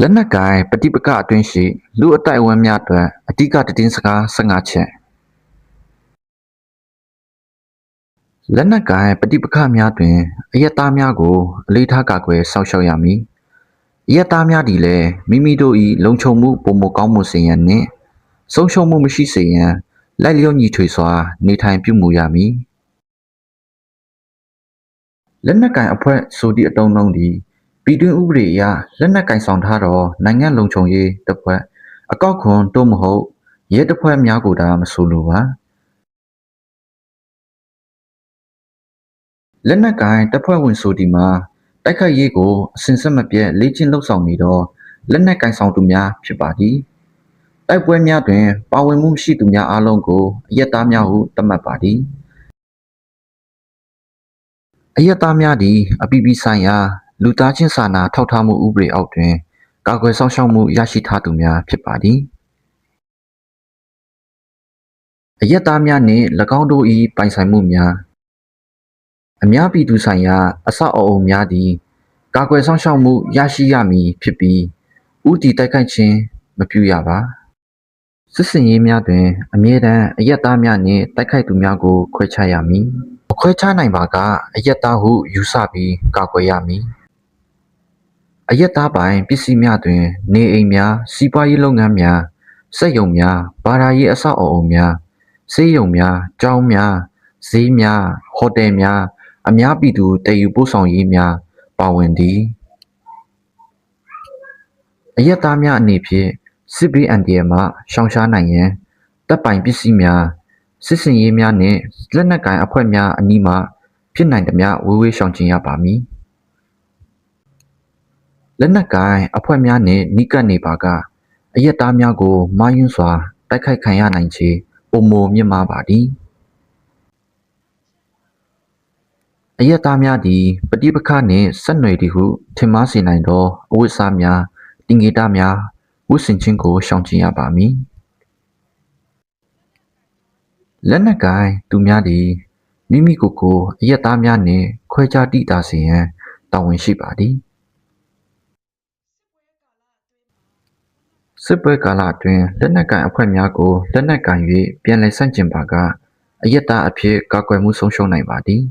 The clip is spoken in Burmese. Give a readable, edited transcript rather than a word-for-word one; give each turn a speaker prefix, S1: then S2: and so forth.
S1: လက်နက်ကင်ပဋိပက္ခအတွင်းရှိလူအတိုက်အဝန်းများအတွက်အဓိကသတင်းစကား15ချက်လက်နက်ကင်ပဋိပက္ခများတွင်အယက်သားများကိုအလေးထားကာကွယ်စောင့်ရှောက်ရမည်အယက်သားများသည်လည်းမိမိတို့၏လုံခြုံမှုပုံမကောင်းမှုစေရန်နှင့်ဆုံးရှုံးမှုမရှိစေရန်လိုက်လျောညီထွေစွာနေထိုင်ပြုမူရမည်လက်နက်ကင်အဖွဲ့ဆိုသည့်အတုံးလုံးသည်ပြည်တွင်းဥပဒေအရလက်နက်ကင်ဆောင်ထားသောနိုင်ငံလုံခြုံရေးတပ်ဖွဲ့အကောက်ခွန်သို့မဟုတ်ရဲတပ်ဖွဲ့များကိုသာမဆိုလိုပါလက်နက်ကင်တပ်ဖွဲ့ဝင်ဆိုသည်မှာတိုက်ခိုက်ရေးကိုအစဉ်ဆက်မပြတ်လေ့ကျင့်လှုပ်ဆောင်နေသောလက်နက်ကင်ဆောင်သူများဖြစ်ပါသည်တိုက်ပွဲများတွင်ပါဝင်မှုမရှိသူများအားလုံးကိုအယက်သားများဟုသတ်မှတ်ပါသည်အယက်သားများသည်အပြည်ပြည်ဆိုင်ရာလူသားချင်းစာနာထောက်ထားမှုဥပဒေအောက်တွင်ကာကွယ်စောင့်ရှောက်မှုရရှိထားသူများဖြစ်ပါသည်အယက်သားများနှင့်၎င်းတို့၏ပိုင်ဆိုင်မှုများအများပြည်သူဆိုင်ရာအဆောက်အအုံများသည်ကာကွယ်စောင့်ရှောက်မှုရရှိရမည်ဖြစ်ပြီးဥတီတိုက်ခိုက်ခြင်းမပြုရပါစစ်စင်ရေးများတွင်အမြဲတမ်းအယက်သားများနှင့်တိုက်ခိုက်သူများကိုခွဲခြားရမည်မခွဲခြားနိုင်ပါကအယက်သားဟုယူဆပြီးကာကွယ်ရမည်အယက်သားပိုင်ပစ္စည်းများတွင်နေအိမ်များစီးပွားရေးလုပ်ငန်းများစက်ရုံများဘာသာရေးအဆောက်အအုံများဆေးရုံများကျောင်းများဈေးများဟိုတယ်များအများပြည်သူတည်ယူပို့ဆောင်ရေးများပါဝင်သည်အယက်သားများအနေဖြင့်စစ်ဘေးအန္တရာယ်မှရှောင်ရှားနိုင်ရန်တပ်ပိုင်ပစ္စည်းများစစ်စင်ရေးများနှင့်လက်နက်ကိုင်အဖွဲ့များအနီးမှဖြစ်နိုင်သမျှဝေးဝေးရှောင်ကျဉ်ရပါမည်လက်နက်ကိုင်အဖွဲ့များနှင့်နီးကပ်နေပါကအယက်သားများကိုမာယွန်းစွာတိုက်ခိုက်ခံရနိုင်ခြေပုံမမြင့်မားပါသည်အယက်သားများသည်ပဋိပက္ခနှင့်ဆက်နွယ်သည်ဟုထင်မှားစေနိုင်သောအဝတ်အစားများတင်ငေတများဝတ်ဆင်ခြင်းကိုရှောင်ကျဉ်ရပါမည်လက်နက်ကိုင်သူများသည်မိမိကိုယ်ကိုအယက်သားများနှင့်ခွဲခြားတိတာစေရန်တာဝန်ရှိပါသည်စစ်ပွဲကာလအတွင်းလက်နက်ကိုင်အဖွဲ့များကိုလက်နက်ကိုင်၍ပြန်လည်ဆန့်ကျင်ပါကအယက်သားအဖြစ်ကာကွယ်မှုဆုံးရှုံးနိုင်ပါသည်